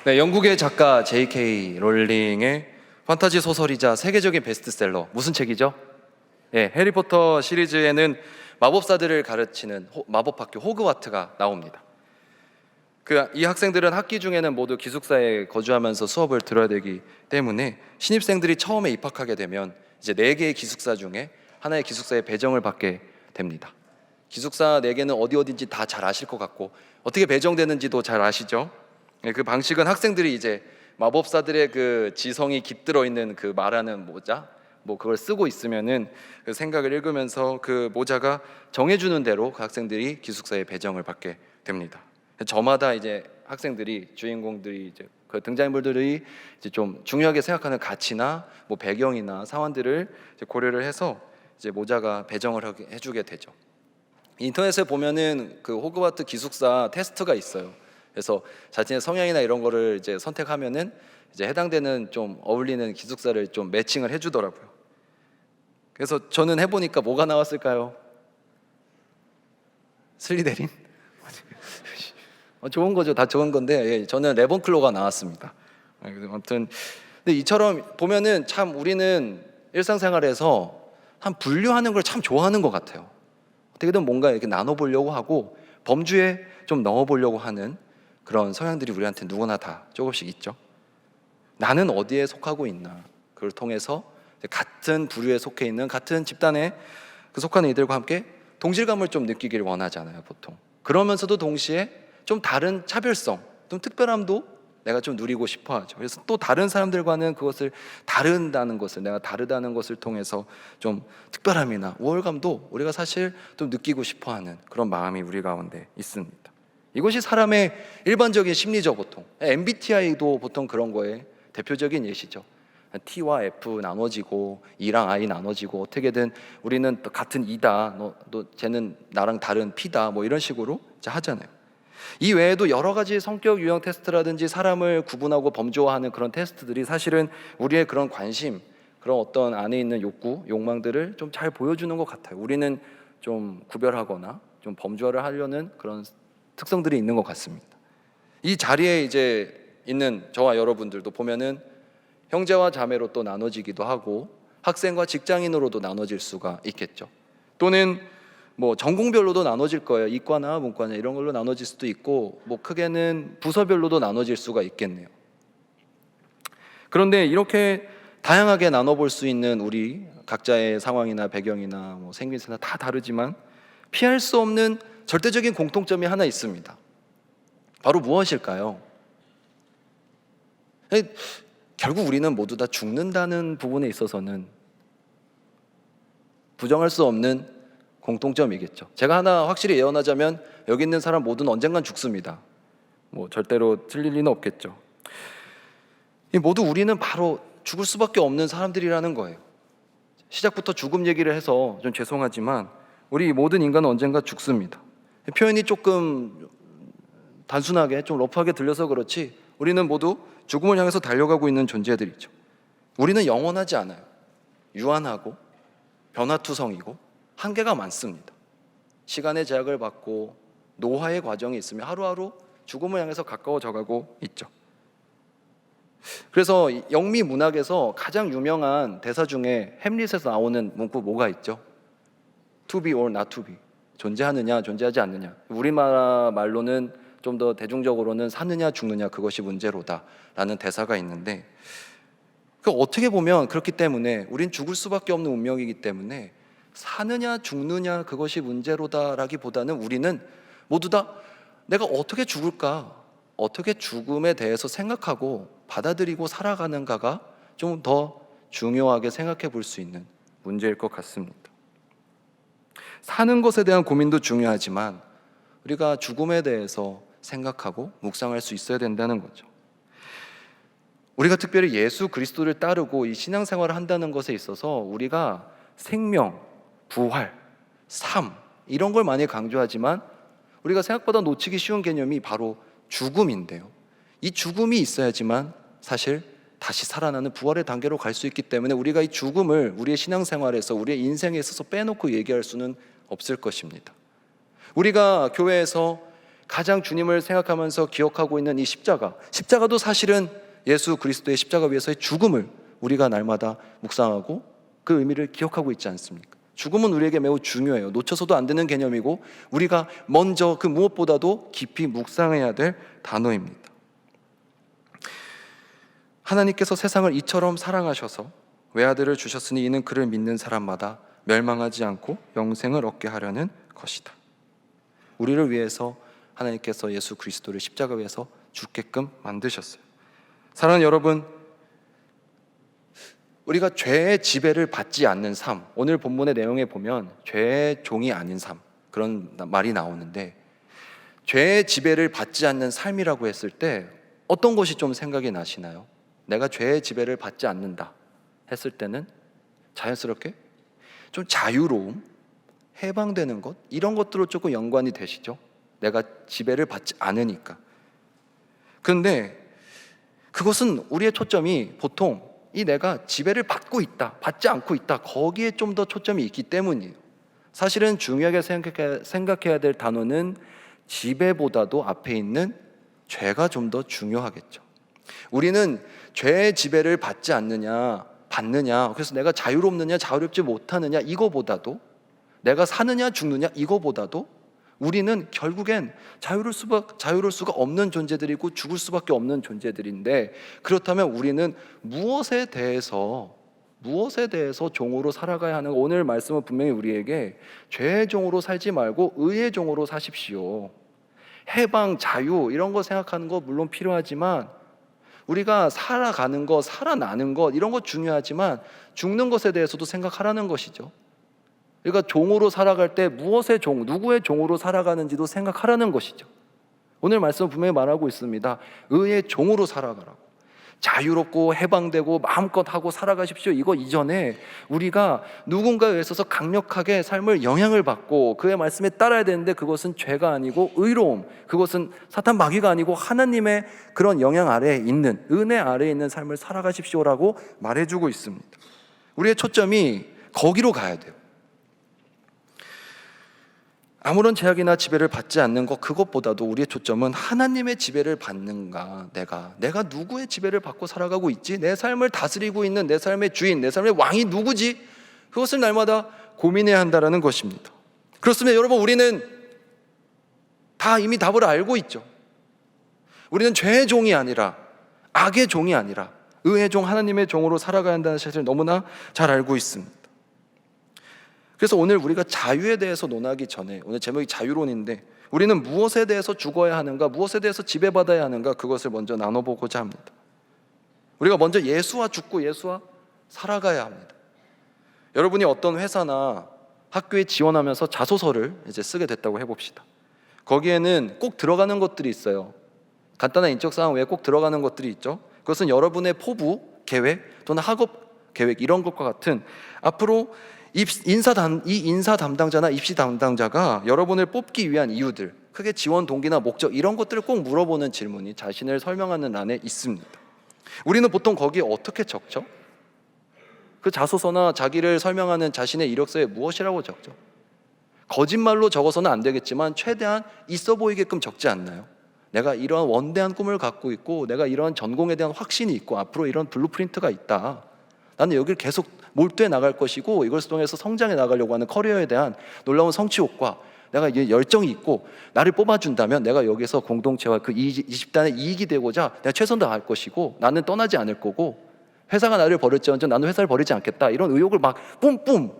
네, 영국의 작가 J.K. 롤링의 판타지 소설이자 세계적인 베스트셀러, 무슨 책이죠? 네, 해리포터 시리즈에는 마법사들을 가르치는 마법학교 호그와트가 나옵니다. 이 학생들은 학기 중에는 모두 기숙사에 거주하면서 수업을 들어야 되기 때문에 신입생들이 처음에 입학하게 되면 이제 4개의 기숙사 중에 하나의 기숙사에 배정을 받게 됩니다. 기숙사 4개는 어딘지 다 잘 아실 것 같고 어떻게 배정되는지도 잘 아시죠? 네, 그 방식은 학생들이 이제 마법사들의 그 지성이 깃들어 있는 그 말하는 모자, 뭐 그걸 쓰고 있으면은 그 생각을 읽으면서 그 모자가 정해주는 대로 그 학생들이 기숙사에 배정을 받게 됩니다. 저마다 이제 학생들이 주인공들이 이제 그 등장인물들이 이제 좀 중요하게 생각하는 가치나 뭐 배경이나 상황들을 이제 고려를 해서 이제 모자가 배정을 해주게 되죠. 인터넷에 보면은 그 호그와트 기숙사 테스트가 있어요. 그래서 자신의 성향이나 이런 거를 이제 선택하면은 이제 해당되는 좀 어울리는 기숙사를 좀 매칭을 해주더라고요. 그래서 저는 해보니까 뭐가 나왔을까요? 슬리데린? 좋은 거죠. 다 좋은 건데 예, 저는 레본클로가 나왔습니다. 아무튼 근데 이처럼 보면은 참 우리는 일상생활에서 한 분류하는 걸 참 좋아하는 것 같아요. 어떻게든 뭔가 이렇게 나눠보려고 하고 범주에 좀 넣어보려고 하는 그런 성향들이 우리한테 누구나 다 조금씩 있죠. 나는 어디에 속하고 있나, 그걸 통해서 같은 부류에 속해 있는 같은 집단에 속하는 이들과 함께 동질감을 좀 느끼기를 원하잖아요, 보통. 그러면서도 동시에 좀 다른 차별성, 좀 특별함도 내가 좀 누리고 싶어 하죠. 그래서 또 다른 사람들과는 그것을 다른다는 것을, 내가 다르다는 것을 통해서 좀 특별함이나 우월감도 우리가 사실 좀 느끼고 싶어 하는 그런 마음이 우리 가운데 있습니다. 이것이 사람의 일반적인 심리죠. 보통 MBTI도 보통 그런 거에 대표적인 예시죠. T와 F 나눠지고 E랑 I 나눠지고 어떻게든 우리는 같은 E다, 너 쟤는 나랑 다른 P다, 뭐 이런 식으로 이제 하잖아요. 이 외에도 여러 가지 성격 유형 테스트라든지 사람을 구분하고 범주화하는 그런 테스트들이 사실은 우리의 그런 관심, 그런 어떤 안에 있는 욕구, 욕망들을 좀 잘 보여주는 것 같아요. 우리는 좀 구별하거나 좀 범주화를 하려는 그런 특성들이 있는 것 같습니다. 이 자리에 이제 있는 저와 여러분들도 보면은 형제와 자매로 또 나눠지기도 하고 학생과 직장인으로도 나눠질 수가 있겠죠. 또는 뭐 전공별로도 나눠질 거예요. 이과나 문과나 이런 걸로 나눠질 수도 있고 뭐 크게는 부서별로도 나눠질 수가 있겠네요. 그런데 이렇게 다양하게 나눠볼 수 있는 우리 각자의 상황이나 배경이나 뭐 생김새나 다 다르지만 피할 수 없는 절대적인 공통점이 하나 있습니다. 바로 무엇일까요? 결국 우리는 모두 다 죽는다는 부분에 있어서는 부정할 수 없는 공통점이겠죠. 제가 하나 확실히 예언하자면 여기 있는 사람 모두는 언젠간 죽습니다. 뭐 절대로 틀릴 리는 없겠죠. 모두 우리는 바로 죽을 수밖에 없는 사람들이라는 거예요. 시작부터 죽음 얘기를 해서 좀 죄송하지만 우리 모든 인간은 언젠가 죽습니다. 표현이 조금 단순하게 좀 러프하게 들려서 그렇지 우리는 모두 죽음을 향해서 달려가고 있는 존재들이죠. 우리는 영원하지 않아요. 유한하고 변화투성이고 한계가 많습니다. 시간의 제약을 받고 노화의 과정이 있으며 하루하루 죽음을 향해서 가까워져 가고 있죠. 그래서 영미 문학에서 가장 유명한 대사 중에 햄릿에서 나오는 문구 뭐가 있죠? To be or not to be. 존재하느냐 존재하지 않느냐. 우리나라 말로는 좀 더 대중적으로는 사느냐 죽느냐 그것이 문제로다 라는 대사가 있는데 어떻게 보면 그렇기 때문에 우린 죽을 수밖에 없는 운명이기 때문에 사느냐 죽느냐 그것이 문제로다라기보다는 우리는 모두 다 내가 어떻게 죽을까, 어떻게 죽음에 대해서 생각하고 받아들이고 살아가는가가 좀 더 중요하게 생각해 볼 수 있는 문제일 것 같습니다. 사는 것에 대한 고민도 중요하지만 우리가 죽음에 대해서 생각하고 묵상할 수 있어야 된다는 거죠. 우리가 특별히 예수 그리스도를 따르고 이 신앙생활을 한다는 것에 있어서 우리가 생명, 부활, 삶 이런 걸 많이 강조하지만 우리가 생각보다 놓치기 쉬운 개념이 바로 죽음인데요. 이 죽음이 있어야지만 사실 다시 살아나는 부활의 단계로 갈 수 있기 때문에 우리가 이 죽음을 우리의 신앙생활에서 우리의 인생에 있어서 빼놓고 얘기할 수는 없을 것입니다. 우리가 교회에서 가장 주님을 생각하면서 기억하고 있는 이 십자가도 사실은 예수 그리스도의 십자가 위에서의 죽음을 우리가 날마다 묵상하고 그 의미를 기억하고 있지 않습니까? 죽음은 우리에게 매우 중요해요. 놓쳐서도 안 되는 개념이고 우리가 먼저 그 무엇보다도 깊이 묵상해야 될 단어입니다. 하나님께서 세상을 이처럼 사랑하셔서 외아들을 주셨으니 이는 그를 믿는 사람마다 멸망하지 않고 영생을 얻게 하려는 것이다. 우리를 위해서 하나님께서 예수 그리스도를 십자가 위에서 죽게끔 만드셨어요. 사랑하는 여러분, 우리가 죄의 지배를 받지 않는 삶, 오늘 본문의 내용에 보면 죄의 종이 아닌 삶, 그런 말이 나오는데, 죄의 지배를 받지 않는 삶이라고 했을 때 어떤 것이 좀 생각이 나시나요? 내가 죄의 지배를 받지 않는다 했을 때는 자연스럽게 좀 자유로움, 해방되는 것, 이런 것들로 조금 연관이 되시죠? 내가 지배를 받지 않으니까. 그런데 그것은 우리의 초점이 보통 이 내가 지배를 받고 있다, 받지 않고 있다, 거기에 좀 더 초점이 있기 때문이에요. 사실은 중요하게 생각해야 될 단어는 지배보다도 앞에 있는 죄가 좀 더 중요하겠죠. 우리는 죄의 지배를 받지 않느냐, 받느냐, 그래서 내가 자유롭느냐, 자유롭지 못하느냐, 이거보다도, 내가 사느냐, 죽느냐, 이거보다도 우리는 결국엔 자유로울 수가 없는 존재들이고 죽을 수밖에 없는 존재들인데, 그렇다면 우리는 무엇에 대해서 종으로 살아가야 하는, 오늘 말씀은 분명히 우리에게 죄의 종으로 살지 말고 의의 종으로 사십시오. 해방, 자유 이런 거 생각하는 거 물론 필요하지만, 우리가 살아가는 것, 살아나는 것 이런 거 중요하지만 죽는 것에 대해서도 생각하라는 것이죠. 그러니까 종으로 살아갈 때 무엇의 종, 누구의 종으로 살아가는지도 생각하라는 것이죠. 오늘 말씀은 분명히 말하고 있습니다. 의의 종으로 살아가라고. 자유롭고 해방되고 마음껏 하고 살아가십시오. 이거 이전에 우리가 누군가에 있어서 강력하게 삶을 영향을 받고 그의 말씀에 따라야 되는데, 그것은 죄가 아니고 의로움, 그것은 사탄 마귀가 아니고 하나님의 그런 영향 아래에 있는, 은혜 아래에 있는 삶을 살아가십시오라고 말해주고 있습니다. 우리의 초점이 거기로 가야 돼요. 아무런 제약이나 지배를 받지 않는 것, 그것보다도 우리의 초점은 하나님의 지배를 받는가, 내가 누구의 지배를 받고 살아가고 있지, 내 삶을 다스리고 있는 내 삶의 주인, 내 삶의 왕이 누구지, 그것을 날마다 고민해야 한다는 것입니다. 그렇습니다. 여러분, 우리는 다 이미 답을 알고 있죠. 우리는 죄의 종이 아니라, 악의 종이 아니라 의의 종, 하나님의 종으로 살아가야 한다는 사실을 너무나 잘 알고 있습니다. 그래서 오늘 우리가 자유에 대해서 논하기 전에, 오늘 제목이 자유론인데, 우리는 무엇에 대해서 죽어야 하는가, 무엇에 대해서 지배받아야 하는가, 그것을 먼저 나눠보고자 합니다. 우리가 먼저 예수와 죽고 예수와 살아가야 합니다. 여러분이 어떤 회사나 학교에 지원하면서 자소서를 이제 쓰게 됐다고 해봅시다. 거기에는 꼭 들어가는 것들이 있어요. 간단한 인적사항 외에 꼭 들어가는 것들이 있죠. 그것은 여러분의 포부, 계획 또는 학업 계획, 이런 것과 같은, 앞으로 이 인사 담당자나 입시 담당자가 여러분을 뽑기 위한 이유들, 크게 지원 동기나 목적, 이런 것들을 꼭 물어보는 질문이 자신을 설명하는 란에 있습니다. 우리는 보통 거기에 어떻게 적죠? 그 자소서나 자기를 설명하는 자신의 이력서에 무엇이라고 적죠? 거짓말로 적어서는 안 되겠지만 최대한 있어 보이게끔 적지 않나요? 내가 이러한 원대한 꿈을 갖고 있고, 내가 이러한 전공에 대한 확신이 있고, 앞으로 이런 블루프린트가 있다, 나는 여기를 계속 몰두해 나갈 것이고, 이것을 통해서 성장해 나가려고 하는 커리어에 대한 놀라운 성취욕과 내가 열정이 있고, 나를 뽑아준다면 내가 여기서 공동체와 그 이 집단의 이익이 되고자 내가 최선 다할 것이고, 나는 떠나지 않을 거고, 회사가 나를 버릴지언정 나는 회사를 버리지 않겠다, 이런 의욕을 막 뿜뿜,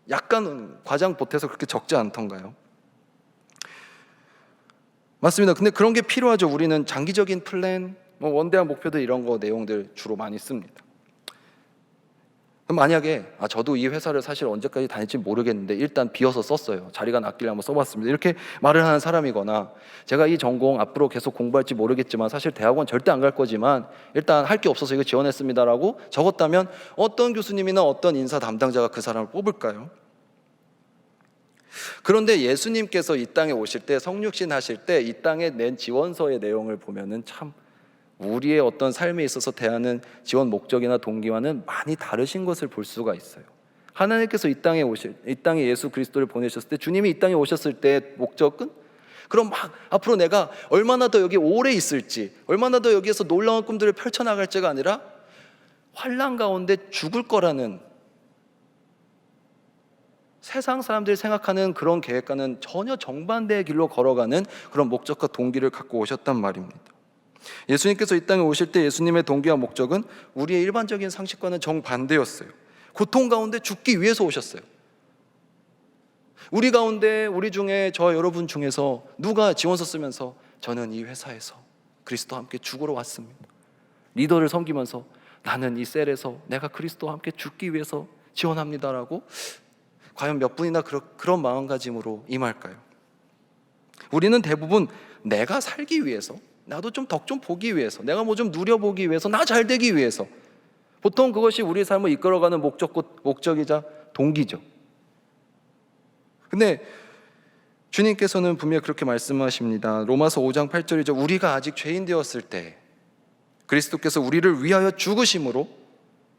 약간 과장 보태서 그렇게 적지 않던가요? 맞습니다. 근데 그런 게 필요하죠. 우리는 장기적인 플랜, 원대한 목표들, 이런 거 내용들 주로 많이 씁니다. 그럼 만약에 저도 이 회사를 사실 언제까지 다닐지 모르겠는데 일단 비워서 썼어요. 자리가 났길래 한번 써봤습니다, 이렇게 말을 하는 사람이거나, 제가 이 전공 앞으로 계속 공부할지 모르겠지만 사실 대학원 절대 안 갈 거지만 일단 할 게 없어서 이거 지원했습니다라고 적었다면 어떤 교수님이나 어떤 인사 담당자가 그 사람을 뽑을까요? 그런데 예수님께서 이 땅에 오실 때, 성육신 하실 때 이 땅에 낸 지원서의 내용을 보면은 참 우리의 어떤 삶에 있어서 대하는 지원 목적이나 동기와는 많이 다르신 것을 볼 수가 있어요. 하나님께서 이 땅에 예수 그리스도를 보내셨을 때, 주님이 이 땅에 오셨을 때 목적은 그럼 막 앞으로 내가 얼마나 더 여기 오래 있을지, 얼마나 더 여기에서 놀라운 꿈들을 펼쳐나갈지가 아니라 환난 가운데 죽을 거라는, 세상 사람들이 생각하는 그런 계획과는 전혀 정반대의 길로 걸어가는 그런 목적과 동기를 갖고 오셨단 말입니다. 예수님께서 이 땅에 오실 때 예수님의 동기와 목적은 우리의 일반적인 상식과는 정반대였어요. 고통 가운데 죽기 위해서 오셨어요. 우리 가운데, 우리 중에, 저 여러분 중에서 누가 지원서 쓰면서 저는 이 회사에서 그리스도와 함께 죽으러 왔습니다, 리더를 섬기면서 나는 이 셀에서 내가 그리스도와 함께 죽기 위해서 지원합니다라고 과연 몇 분이나 그런 마음가짐으로 임할까요? 우리는 대부분 내가 살기 위해서, 나도 좀 덕 좀 보기 위해서, 내가 뭐 좀 누려보기 위해서, 나 잘 되기 위해서, 보통 그것이 우리 삶을 이끌어가는 목적이자 동기죠. 근데 주님께서는 분명히 그렇게 말씀하십니다. 로마서 5장 8절이죠. 우리가 아직 죄인 되었을 때 그리스도께서 우리를 위하여 죽으심으로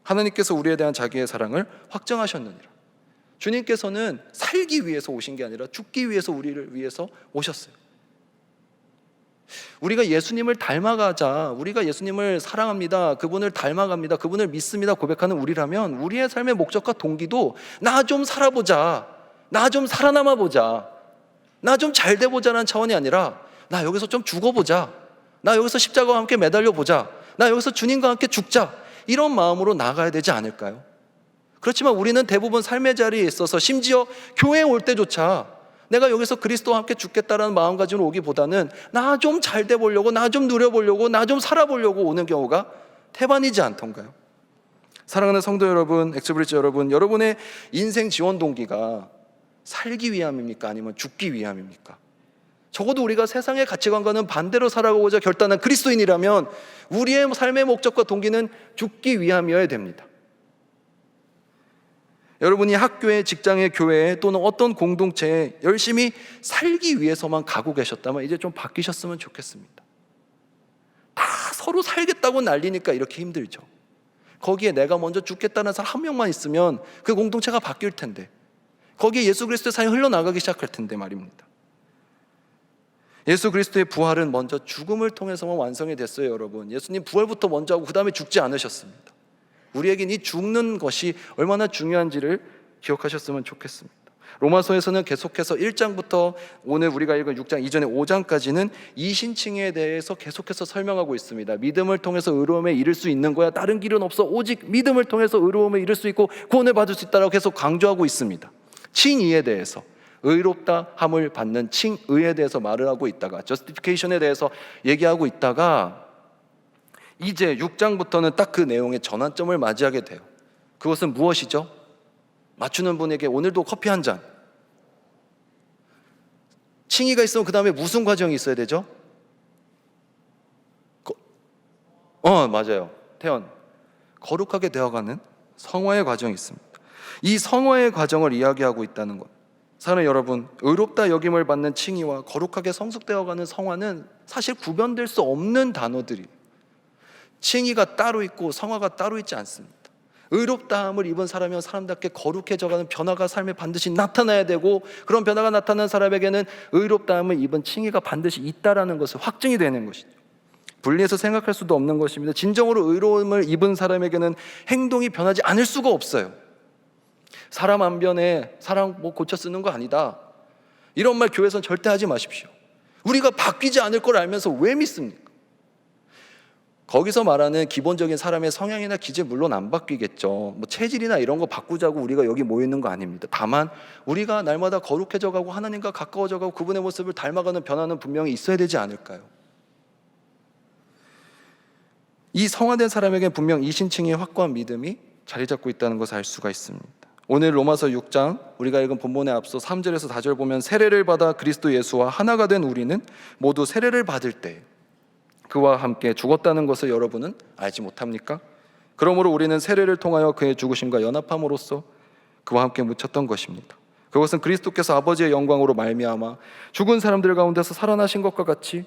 하나님께서 우리에 대한 자기의 사랑을 확정하셨느니라. 주님께서는 살기 위해서 오신 게 아니라 죽기 위해서 우리를 위해서 오셨어요. 우리가 예수님을 닮아가자, 우리가 예수님을 사랑합니다, 그분을 닮아갑니다, 그분을 믿습니다 고백하는 우리라면 우리의 삶의 목적과 동기도 나 좀 살아보자, 나 좀 살아남아 보자, 나 좀 잘 돼보자라는 차원이 아니라 나 여기서 좀 죽어보자, 나 여기서 십자가와 함께 매달려 보자, 나 여기서 주님과 함께 죽자, 이런 마음으로 나가야 되지 않을까요? 그렇지만 우리는 대부분 삶의 자리에 있어서, 심지어 교회에 올 때조차 내가 여기서 그리스도와 함께 죽겠다라는 마음가짐으로 오기보다는 나 좀 잘 돼 보려고, 나 좀 누려보려고, 나 좀 살아보려고 오는 경우가 태반이지 않던가요? 사랑하는 성도 여러분, 엑스브리지 여러분, 여러분의 인생 지원 동기가 살기 위함입니까? 아니면 죽기 위함입니까? 적어도 우리가 세상의 가치관과는 반대로 살아가고자 결단한 그리스도인이라면 우리의 삶의 목적과 동기는 죽기 위함이어야 됩니다. 여러분이 학교에, 직장에, 교회에 또는 어떤 공동체에 열심히 살기 위해서만 가고 계셨다면 이제 좀 바뀌셨으면 좋겠습니다. 다 서로 살겠다고 난리니까 이렇게 힘들죠. 거기에 내가 먼저 죽겠다는 사람 한 명만 있으면 그 공동체가 바뀔 텐데, 거기에 예수 그리스도의 사랑이 흘러나가기 시작할 텐데 말입니다. 예수 그리스도의 부활은 먼저 죽음을 통해서만 완성이 됐어요. 여러분, 예수님 부활부터 먼저 하고 그 다음에 죽지 않으셨습니다. 우리에겐 이 죽는 것이 얼마나 중요한지를 기억하셨으면 좋겠습니다. 로마서에서는 계속해서 1장부터 오늘 우리가 읽은 6장 이전의 5장까지는 이신칭에 대해서 계속해서 설명하고 있습니다. 믿음을 통해서 의로움에 이를 수 있는 거야, 다른 길은 없어, 오직 믿음을 통해서 의로움에 이를 수 있고 구원을 받을 수 있다라고 계속 강조하고 있습니다. 칭의에 대해서, 의롭다 함을 받는 칭의에 대해서 말을 하고 있다가, justification에 대해서 얘기하고 있다가 이제 6장부터는 딱 그 내용의 전환점을 맞이하게 돼요. 그것은 무엇이죠? 맞추는 분에게 오늘도 커피 한 잔. 칭의가 있으면 그 다음에 무슨 과정이 있어야 되죠? 맞아요. 태연, 거룩하게 되어가는 성화의 과정이 있습니다. 이 성화의 과정을 이야기하고 있다는 것. 사랑하는 여러분, 의롭다 여김을 받는 칭의와 거룩하게 성숙되어가는 성화는 사실 구별될 수 없는 단어들이, 칭의가 따로 있고 성화가 따로 있지 않습니다. 의롭다함을 입은 사람이면 사람답게 거룩해져가는 변화가 삶에 반드시 나타나야 되고, 그런 변화가 나타난 사람에게는 의롭다함을 입은 칭의가 반드시 있다라는 것을 확증이 되는 것이죠. 분리해서 생각할 수도 없는 것입니다. 진정으로 의로움을 입은 사람에게는 행동이 변하지 않을 수가 없어요. 사람 안 변해, 사람 뭐 고쳐 쓰는 거 아니다, 이런 말 교회에서는 절대 하지 마십시오. 우리가 바뀌지 않을 걸 알면서 왜 믿습니까? 거기서 말하는 기본적인 사람의 성향이나 기질 물론 안 바뀌겠죠. 뭐 체질이나 이런 거 바꾸자고 우리가 여기 모여 있는 거 아닙니다. 다만 우리가 날마다 거룩해져 가고 하나님과 가까워져 가고 그분의 모습을 닮아가는 변화는 분명히 있어야 되지 않을까요? 이 성화된 사람에게 분명 이신칭의 확고한 믿음이 자리 잡고 있다는 것을 알 수가 있습니다. 오늘 로마서 6장 우리가 읽은 본문에 앞서 3절에서 4절 보면, 세례를 받아 그리스도 예수와 하나가 된 우리는 모두 세례를 받을 때 그와 함께 죽었다는 것을 여러분은 알지 못합니까? 그러므로 우리는 세례를 통하여 그의 죽으심과 연합함으로써 그와 함께 묻혔던 것입니다. 그것은 그리스도께서 아버지의 영광으로 말미암아 죽은 사람들 가운데서 살아나신 것과 같이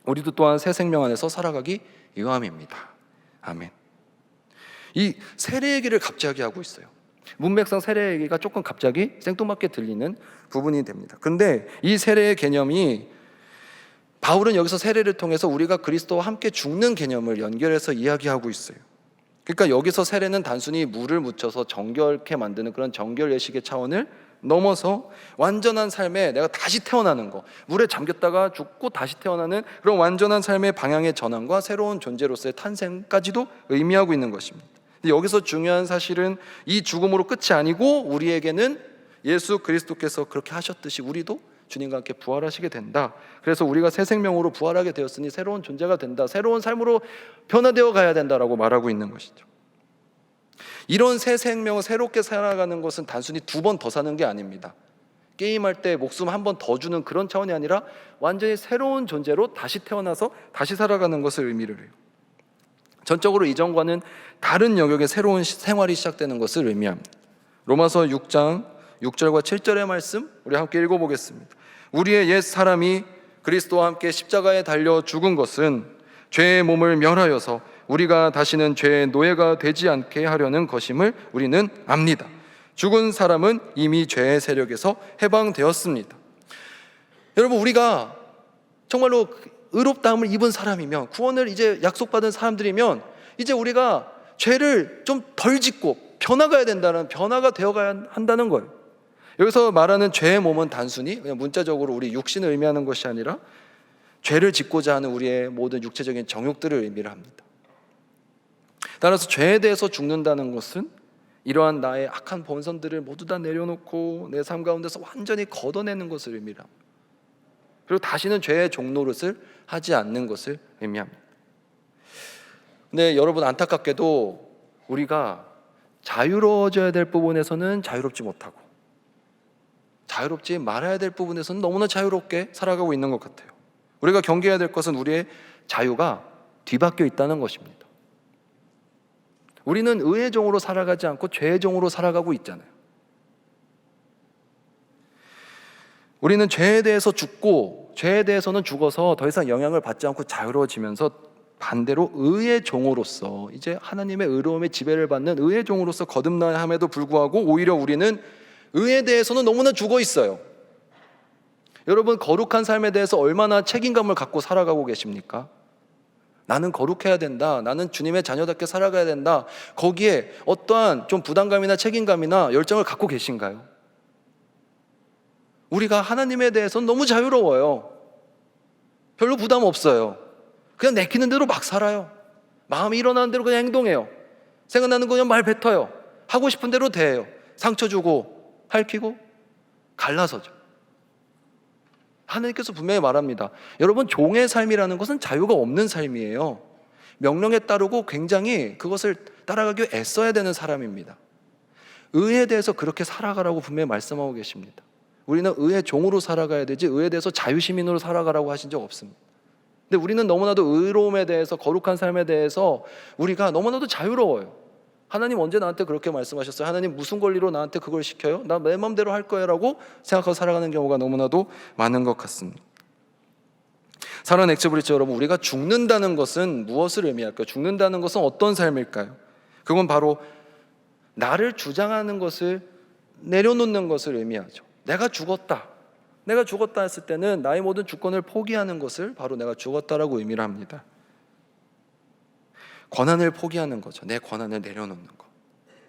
우리도 또한 새 생명 안에서 살아가기 위함입니다. 아멘. 이 세례 얘기를 갑자기 하고 있어요. 문맥상 세례 얘기가 조금 갑자기 생뚱맞게 들리는 부분이 됩니다. 근데 이 세례의 개념이 바울은 여기서 세례를 통해서 우리가 그리스도와 함께 죽는 개념을 연결해서 이야기하고 있어요. 그러니까 여기서 세례는 단순히 물을 묻혀서 정결케 만드는 그런 정결 예식의 차원을 넘어서 완전한 삶에 내가 다시 태어나는 거, 물에 잠겼다가 죽고 다시 태어나는 그런 완전한 삶의 방향의 전환과 새로운 존재로서의 탄생까지도 의미하고 있는 것입니다. 근데 여기서 중요한 사실은 이 죽음으로 끝이 아니고 우리에게는 예수 그리스도께서 그렇게 하셨듯이 우리도 주님과 함께 부활하시게 된다. 그래서 우리가 새 생명으로 부활하게 되었으니 새로운 존재가 된다. 새로운 삶으로 변화되어 가야 된다라고 말하고 있는 것이죠. 이런 새 생명을 새롭게 살아가는 것은 단순히 2번 더 사는 게 아닙니다. 게임할 때 목숨 한 번 더 주는 그런 차원이 아니라 완전히 새로운 존재로 다시 태어나서 다시 살아가는 것을 의미를 해요. 전적으로 이전과는 다른 영역의 새로운 생활이 시작되는 것을 의미합니다. 로마서 6장 6절과 7절의 말씀 우리 함께 읽어보겠습니다. 우리의 옛 사람이 그리스도와 함께 십자가에 달려 죽은 것은 죄의 몸을 멸하여서 우리가 다시는 죄의 노예가 되지 않게 하려는 것임을 우리는 압니다. 죽은 사람은 이미 죄의 세력에서 해방되었습니다. 여러분, 우리가 정말로 의롭다함을 입은 사람이면, 구원을 이제 약속받은 사람들이면 이제 우리가 죄를 좀 덜 짓고 변화가야 된다는, 변화가 되어가야 한다는 거예요. 여기서 말하는 죄의 몸은 단순히 그냥 문자적으로 우리 육신을 의미하는 것이 아니라 죄를 짓고자 하는 우리의 모든 육체적인 정욕들을 의미를 합니다. 따라서 죄에 대해서 죽는다는 것은 이러한 나의 악한 본성들을 모두 다 내려놓고 내 삶 가운데서 완전히 걷어내는 것을 의미합니다. 그리고 다시는 죄의 종노릇을 하지 않는 것을 의미합니다. 근데 여러분, 안타깝게도 우리가 자유로워져야 될 부분에서는 자유롭지 못하고 자유롭지 말아야 될 부분에서는 너무나 자유롭게 살아가고 있는 것 같아요. 우리가 경계해야 될 것은 우리의 자유가 뒤바뀌어 있다는 것입니다. 우리는 의의 종으로 살아가지 않고 죄의 종으로 살아가고 있잖아요. 우리는 죄에 대해서 죽고 죄에 대해서는 죽어서 더 이상 영향을 받지 않고 자유로워지면서 반대로 의의 종으로서 이제 하나님의 의로움의 지배를 받는 의의 종으로서 거듭나야 함에도 불구하고 오히려 우리는 의에 대해서는 너무나 죽어 있어요. 여러분, 거룩한 삶에 대해서 얼마나 책임감을 갖고 살아가고 계십니까? 나는 거룩해야 된다, 나는 주님의 자녀답게 살아가야 된다, 거기에 어떠한 좀 부담감이나 책임감이나 열정을 갖고 계신가요? 우리가 하나님에 대해서는 너무 자유로워요. 별로 부담 없어요. 그냥 내키는 대로 막 살아요. 마음이 일어나는 대로 그냥 행동해요. 생각나는 거 그냥 말 뱉어요. 하고 싶은 대로 대해요. 상처 주고 핥히고 갈라서죠. 하나님께서 분명히 말합니다. 여러분, 종의 삶이라는 것은 자유가 없는 삶이에요. 명령에 따르고 굉장히 그것을 따라가기 위해 애써야 되는 사람입니다. 의에 대해서 그렇게 살아가라고 분명히 말씀하고 계십니다. 우리는 의의 종으로 살아가야 되지 의에 대해서 자유시민으로 살아가라고 하신 적 없습니다. 근데 우리는 너무나도 의로움에 대해서, 거룩한 삶에 대해서 우리가 너무나도 자유로워요. 하나님 언제 나한테 그렇게 말씀하셨어요? 하나님 무슨 권리로 나한테 그걸 시켜요? 나 내 마음대로 할 거예요 라고 생각하고 살아가는 경우가 너무나도 많은 것 같습니다. 사랑하는 엑스브리츠 여러분, 우리가 죽는다는 것은 무엇을 의미할까요? 죽는다는 것은 어떤 삶일까요? 그건 바로 나를 주장하는 것을 내려놓는 것을 의미하죠. 내가 죽었다 했을 때는 나의 모든 주권을 포기하는 것을 바로 내가 죽었다라고 의미를 합니다. 권한을 포기하는 거죠. 내 권한을 내려놓는 거.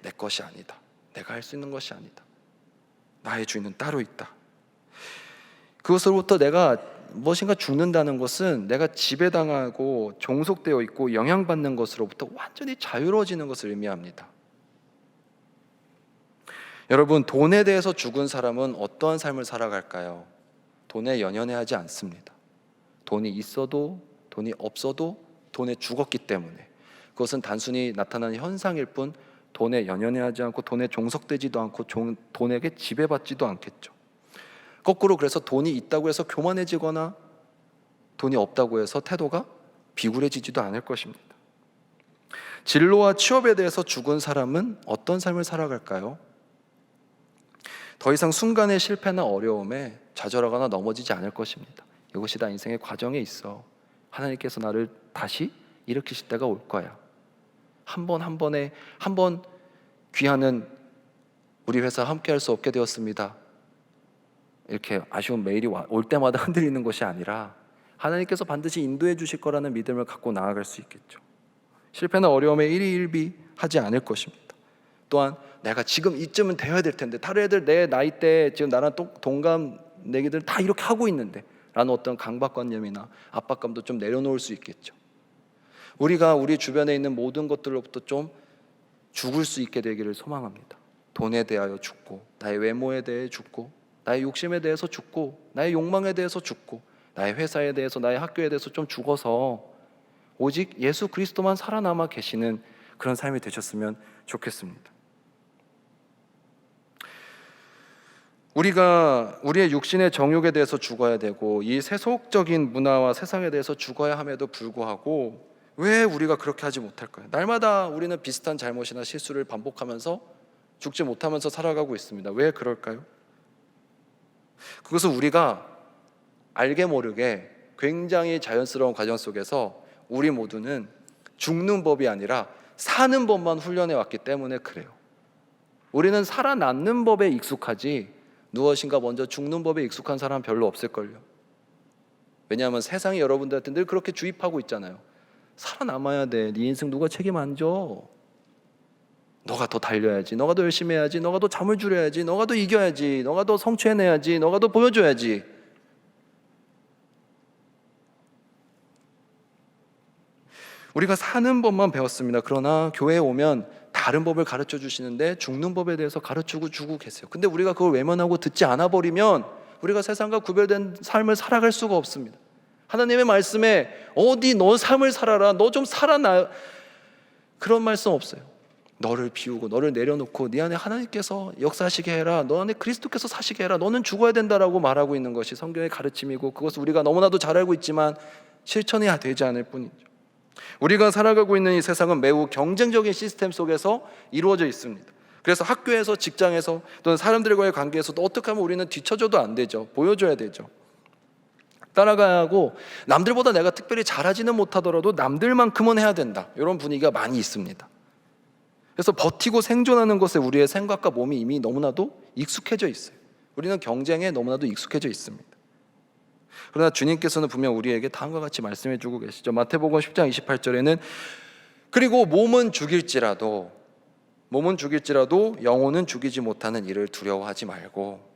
내 것이 아니다. 내가 할 수 있는 것이 아니다. 나의 주인은 따로 있다. 그것으로부터 내가 무엇인가 죽는다는 것은 내가 지배당하고 종속되어 있고 영향받는 것으로부터 완전히 자유로워지는 것을 의미합니다. 여러분, 돈에 대해서 죽은 사람은 어떠한 삶을 살아갈까요? 돈에 연연해하지 않습니다. 돈이 있어도 돈이 없어도 돈에 죽었기 때문에, 그것은 단순히 나타나는 현상일 뿐 돈에 연연해하지 않고 돈에 종속되지도 않고 돈에게 지배받지도 않겠죠. 거꾸로 그래서 돈이 있다고 해서 교만해지거나 돈이 없다고 해서 태도가 비굴해지지도 않을 것입니다. 진로와 취업에 대해서 죽은 사람은 어떤 삶을 살아갈까요? 더 이상 순간의 실패나 어려움에 좌절하거나 넘어지지 않을 것입니다. 이것이 다 인생의 과정에 있어. 하나님께서 나를 다시 일으키실 때가 올 거야. 한 번 귀하는 우리 회사 함께 할 수 없게 되었습니다. 이렇게 아쉬운 메일이 올 때마다 흔들리는 것이 아니라 하나님께서 반드시 인도해 주실 거라는 믿음을 갖고 나아갈 수 있겠죠. 실패나 어려움에 일희일비 하지 않을 것입니다. 또한 내가 지금 이쯤은 되어야 될 텐데, 다른 애들 내 나이 때 지금 나랑 동갑 내기들 다 이렇게 하고 있는데 라는 어떤 강박관념이나 압박감도 좀 내려놓을 수 있겠죠. 우리가 우리 주변에 있는 모든 것들로부터 좀 죽을 수 있게 되기를 소망합니다. 돈에 대하여 죽고, 나의 외모에 대해 죽고, 나의 욕심에 대해서 죽고, 나의 욕망에 대해서 죽고, 나의 회사에 대해서, 나의 학교에 대해서 좀 죽어서 오직 예수 그리스도만 살아남아 계시는 그런 삶이 되셨으면 좋겠습니다. 우리가 우리의 육신의 정욕에 대해서 죽어야 되고, 이 세속적인 문화와 세상에 대해서 죽어야 함에도 불구하고 왜 우리가 그렇게 하지 못할까요? 날마다 우리는 비슷한 잘못이나 실수를 반복하면서 죽지 못하면서 살아가고 있습니다. 왜 그럴까요? 그것은 우리가 알게 모르게 굉장히 자연스러운 과정 속에서 우리 모두는 죽는 법이 아니라 사는 법만 훈련해 왔기 때문에 그래요. 우리는 살아남는 법에 익숙하지 무엇인가 먼저 죽는 법에 익숙한 사람 별로 없을걸요. 왜냐하면 세상이 여러분들한테 늘 그렇게 주입하고 있잖아요. 살아남아야 돼. 네 인생 누가 책임 안 져. 너가 더 달려야지. 너가 더 열심히 해야지. 너가 더 잠을 줄여야지. 너가 더 이겨야지. 너가 더 성취해내야지. 너가 더 보여줘야지. 우리가 사는 법만 배웠습니다. 그러나 교회에 오면 다른 법을 가르쳐 주시는데 죽는 법에 대해서 가르치고 주고 계세요. 근데 우리가 그걸 외면하고 듣지 않아 버리면 우리가 세상과 구별된 삶을 살아갈 수가 없습니다. 하나님의 말씀에 어디 너 삶을 살아라, 너 좀 살아나, 그런 말씀 없어요. 너를 비우고 너를 내려놓고 네 안에 하나님께서 역사하시게 해라, 너 안에 그리스도께서 사시게 해라, 너는 죽어야 된다라고 말하고 있는 것이 성경의 가르침이고, 그것을 우리가 너무나도 잘 알고 있지만 실천이 되지 않을 뿐이죠. 우리가 살아가고 있는 이 세상은 매우 경쟁적인 시스템 속에서 이루어져 있습니다. 그래서 학교에서, 직장에서, 또는 사람들과의 관계에서도 어떻게 하면 우리는 뒤처져도 안 되죠. 보여줘야 되죠. 따라가야 하고, 남들보다 내가 특별히 잘하지는 못하더라도 남들만큼은 해야 된다, 이런 분위기가 많이 있습니다. 그래서 버티고 생존하는 것에 우리의 생각과 몸이 이미 너무나도 익숙해져 있어요. 우리는 경쟁에 너무나도 익숙해져 있습니다. 그러나 주님께서는 분명 우리에게 다음과 같이 말씀해 주고 계시죠. 마태복음 10장 28절에는 그리고 몸은 죽일지라도 영혼은 죽이지 못하는 이를 두려워하지 말고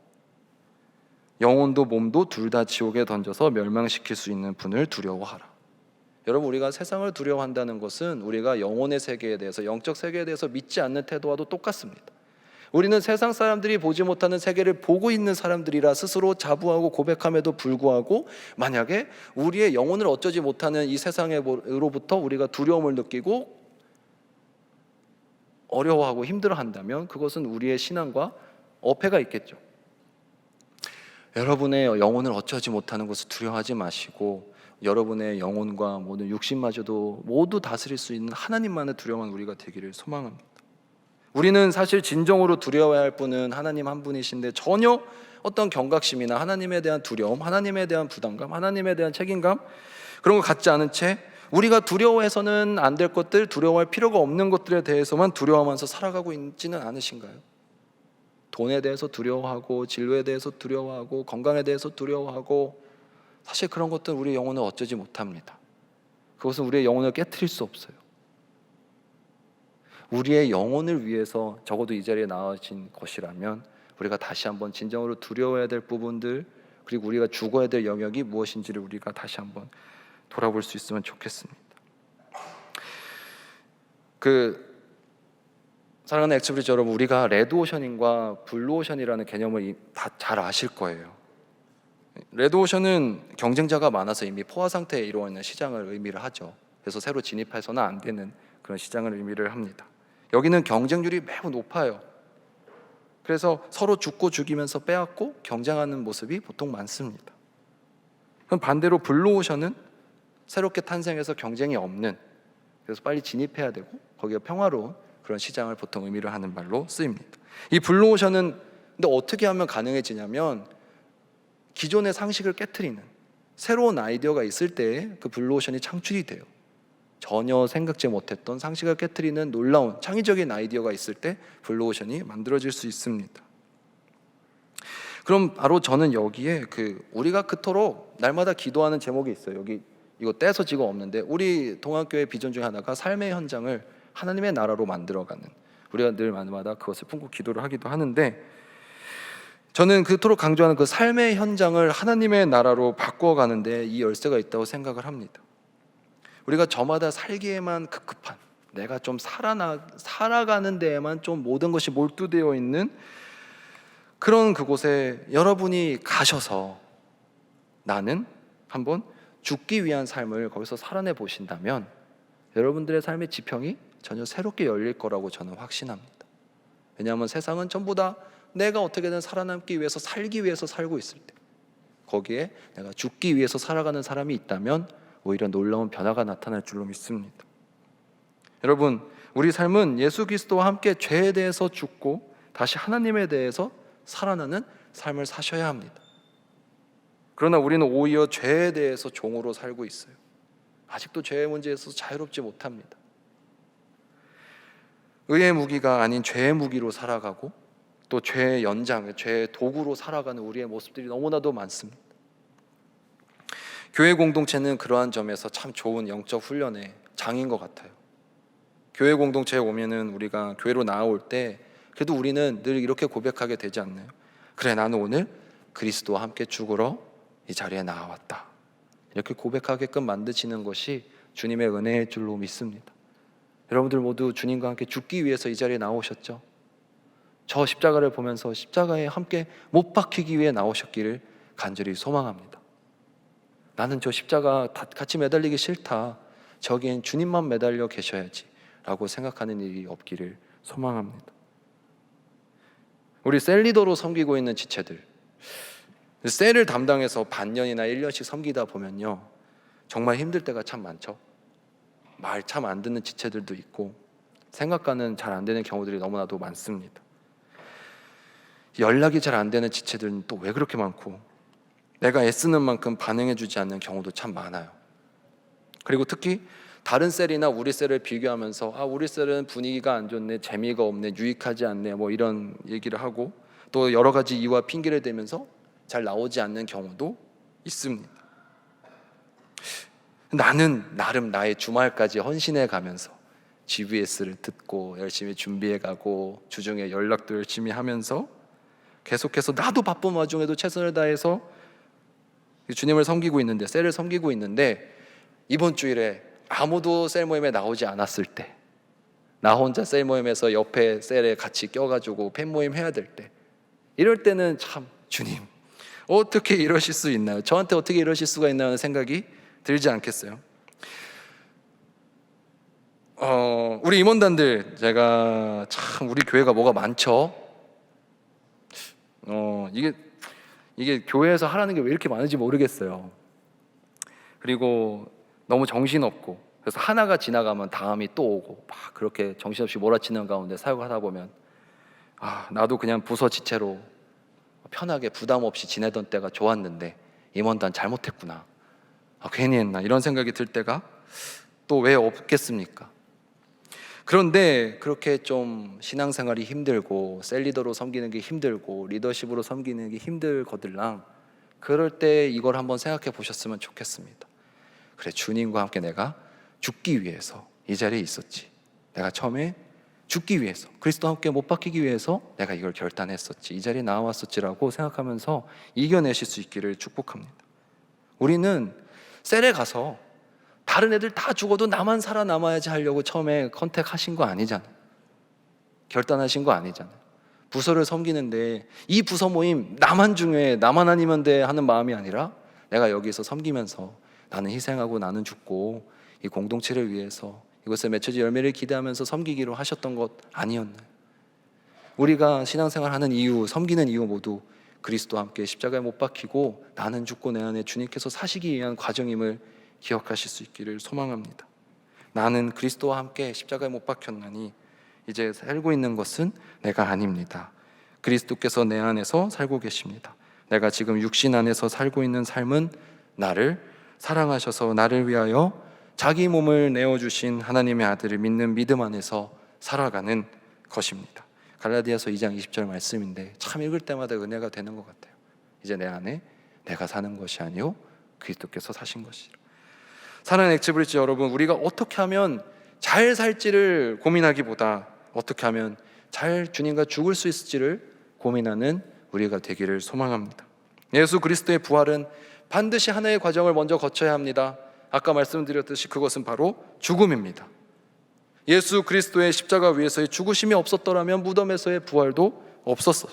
영혼도 몸도 둘 다 지옥에 던져서 멸망시킬 수 있는 분을 두려워하라. 여러분, 우리가 세상을 두려워한다는 것은 우리가 영혼의 세계에 대해서, 영적 세계에 대해서 믿지 않는 태도와도 똑같습니다. 우리는 세상 사람들이 보지 못하는 세계를 보고 있는 사람들이라 스스로 자부하고 고백함에도 불구하고, 만약에 우리의 영혼을 어쩌지 못하는 이 세상으로부터 우리가 두려움을 느끼고 어려워하고 힘들어한다면 그것은 우리의 신앙과 어폐가 있겠죠. 여러분의 영혼을 어쩌지 못하는 것을 두려워하지 마시고, 여러분의 영혼과 모든 육신마저도 모두 다스릴 수 있는 하나님만을 두려워하는 우리가 되기를 소망합니다. 우리는 사실 진정으로 두려워해야 할 분은 하나님 한 분이신데, 전혀 어떤 경각심이나 하나님에 대한 두려움, 하나님에 대한 부담감, 하나님에 대한 책임감, 그런 거 갖지 않은 채 우리가 두려워해서는 안 될 것들, 두려워할 필요가 없는 것들에 대해서만 두려워하면서 살아가고 있지는 않으신가요? 돈에 대해서 두려워하고, 진로에 대해서 두려워하고, 건강에 대해서 두려워하고, 사실 그런 것들 우리 영혼을 어쩌지 못합니다. 그것은 우리의 영혼을 깨트릴 수 없어요. 우리의 영혼을 위해서 적어도 이 자리에 나와진 것이라면 우리가 다시 한번 진정으로 두려워해야 될 부분들, 그리고 우리가 죽어야 될 영역이 무엇인지를 우리가 다시 한번 돌아볼 수 있으면 좋겠습니다. 사랑하는 엑스브리지 여러분, 우리가 레드오션과 블루오션이라는 개념을 다 잘 아실 거예요. 레드오션은 경쟁자가 많아서 이미 포화 상태에 이루어 있는 시장을 의미를 하죠. 그래서 새로 진입해서는 안 되는 그런 시장을 의미를 합니다. 여기는 경쟁률이 매우 높아요. 그래서 서로 죽고 죽이면서 빼앗고 경쟁하는 모습이 보통 많습니다. 그럼 반대로 블루오션은 새롭게 탄생해서 경쟁이 없는, 그래서 빨리 진입해야 되고 거기가 평화로운 그런 시장을 보통 의미를 하는 말로 쓰입니다. 이 블루오션은 근데 어떻게 하면 가능해지냐면, 기존의 상식을 깨트리는 새로운 아이디어가 있을 때 그 블루오션이 창출이 돼요. 전혀 생각지 못했던 상식을 깨트리는 놀라운 창의적인 아이디어가 있을 때 블루오션이 만들어질 수 있습니다. 그럼 바로 저는 여기에 우리가 그토록 날마다 기도하는 제목이 있어요. 여기 이거 떼서 지금 없는데, 우리 동학교의 비전 중에 하나가 삶의 현장을 하나님의 나라로 만들어가는, 우리가 늘 날마다 그것을 품고 기도를 하기도 하는데, 저는 그토록 강조하는 그 삶의 현장을 하나님의 나라로 바꿔가는데 이 열쇠가 있다고 생각을 합니다. 우리가 저마다 살기에만 급급한, 내가 좀 살아가는 데에만 좀 모든 것이 몰두되어 있는 그런 그곳에 여러분이 가셔서 나는 한번 죽기 위한 삶을 거기서 살아내 보신다면 여러분들의 삶의 지평이 전혀 새롭게 열릴 거라고 저는 확신합니다. 왜냐하면 세상은 전부 다 내가 어떻게든 살아남기 위해서, 살기 위해서 살고 있을 때, 거기에 내가 죽기 위해서 살아가는 사람이 있다면 오히려 놀라운 변화가 나타날 줄로 믿습니다. 여러분, 우리 삶은 예수 그리스도와 함께 죄에 대해서 죽고 다시 하나님에 대해서 살아나는 삶을 사셔야 합니다. 그러나 우리는 오히려 죄에 대해서 종으로 살고 있어요. 아직도 죄의 문제에서 자유롭지 못합니다. 의의 무기가 아닌 죄의 무기로 살아가고 또 죄의 연장, 죄의 도구로 살아가는 우리의 모습들이 너무나도 많습니다. 교회 공동체는 그러한 점에서 참 좋은 영적 훈련의 장인 것 같아요. 교회 공동체에 오면은 우리가 교회로 나아올 때 그래도 우리는 늘 이렇게 고백하게 되지 않나요? 그래, 나는 오늘 그리스도와 함께 죽으러 이 자리에 나와왔다. 이렇게 고백하게끔 만드시는 것이 주님의 은혜일 줄로 믿습니다. 여러분들 모두 주님과 함께 죽기 위해서 이 자리에 나오셨죠? 저 십자가를 보면서 십자가에 함께 못 박히기 위해 나오셨기를 간절히 소망합니다. 나는 저 십자가 같이 매달리기 싫다, 저기엔 주님만 매달려 계셔야지 라고 생각하는 일이 없기를 소망합니다. 우리 셀리더로 섬기고 있는 지체들, 셀을 담당해서 반년이나 1년씩 섬기다 보면요, 정말 힘들 때가 참 많죠. 말 참 안 듣는 지체들도 있고 생각과는 잘 안 되는 경우들이 너무나도 많습니다. 연락이 잘 안 되는 지체들은 또 왜 그렇게 많고, 내가 애쓰는 만큼 반응해주지 않는 경우도 참 많아요. 그리고 특히 다른 셀이나 우리 셀을 비교하면서 우리 셀은 분위기가 안 좋네, 재미가 없네, 유익하지 않네, 뭐 이런 얘기를 하고 또 여러 가지 이유와 핑계를 대면서 잘 나오지 않는 경우도 있습니다. 나는 나름 나의 주말까지 헌신해 가면서 GBS를 듣고 열심히 준비해 가고 주중에 연락도 열심히 하면서 계속해서 나도 바쁜 와중에도 최선을 다해서 주님을 섬기고 있는데, 셀을 섬기고 있는데, 이번 주일에 아무도 셀 모임에 나오지 않았을 때, 나 혼자 셀 모임에서 옆에 셀에 같이 껴가지고 팬 모임 해야 될 때, 이럴 때는 참 주님 어떻게 이러실 수 있나요? 저한테 어떻게 이러실 수가 있나요? 하는 생각이 들지 않겠어요? 우리 임원단들, 제가 참 우리 교회가 뭐가 많죠. 이게 교회에서 하라는 게 왜 이렇게 많은지 모르겠어요. 그리고 너무 정신없고, 그래서 하나가 지나가면 다음이 또 오고 막 그렇게 정신없이 몰아치는 가운데 사역하다 보면 나도 그냥 부서 지체로 편하게 부담 없이 지내던 때가 좋았는데 임원단 잘못했구나, 괜히 했나, 이런 생각이 들 때가 또 왜 없겠습니까? 그런데 그렇게 좀 신앙생활이 힘들고 셀리더로 섬기는 게 힘들고 리더십으로 섬기는 게 힘들거들랑 그럴 때 이걸 한번 생각해 보셨으면 좋겠습니다. 그래, 주님과 함께 내가 죽기 위해서 이 자리에 있었지, 내가 처음에 죽기 위해서, 그리스도와 함께 못 박히기 위해서 내가 이걸 결단했었지, 이 자리에 나왔었지라고 생각하면서 이겨내실 수 있기를 축복합니다. 우리는 셀에 가서 다른 애들 다 죽어도 나만 살아남아야지 하려고 처음에 컨택하신 거 아니잖아요. 결단하신 거 아니잖아요. 부서를 섬기는데 이 부서 모임 나만 중요해, 나만 아니면 돼 하는 마음이 아니라 내가 여기서 섬기면서 나는 희생하고 나는 죽고 이 공동체를 위해서 이것에 맺혀질 열매를 기대하면서 섬기기로 하셨던 것 아니었나요? 우리가 신앙생활하는 이유, 섬기는 이유 모두 그리스도와 함께 십자가에 못 박히고 나는 죽고 내 안에 주님께서 사시기 위한 과정임을 기억하실 수 있기를 소망합니다. 나는 그리스도와 함께 십자가에 못 박혔나니 이제 살고 있는 것은 내가 아닙니다. 그리스도께서 내 안에서 살고 계십니다. 내가 지금 육신 안에서 살고 있는 삶은 나를 사랑하셔서 나를 위하여 자기 몸을 내어주신 하나님의 아들을 믿는 믿음 안에서 살아가는 것입니다. 갈라디아서 2장 20절 말씀인데 참 읽을 때마다 은혜가 되는 것 같아요. 이제 내 안에 내가 사는 것이 아니요 그리스도께서 사신 것이라. 사랑하는 엑스브리지 여러분, 우리가 어떻게 하면 잘 살지를 고민하기보다 어떻게 하면 잘 주님과 죽을 수 있을지를 고민하는 우리가 되기를 소망합니다. 예수 그리스도의 부활은 반드시 하나의 과정을 먼저 거쳐야 합니다. 아까 말씀드렸듯이 그것은 바로 죽음입니다. 예수 그리스도의 십자가 위에서의 죽으심이 없었더라면 무덤에서의 부활도 없었어요.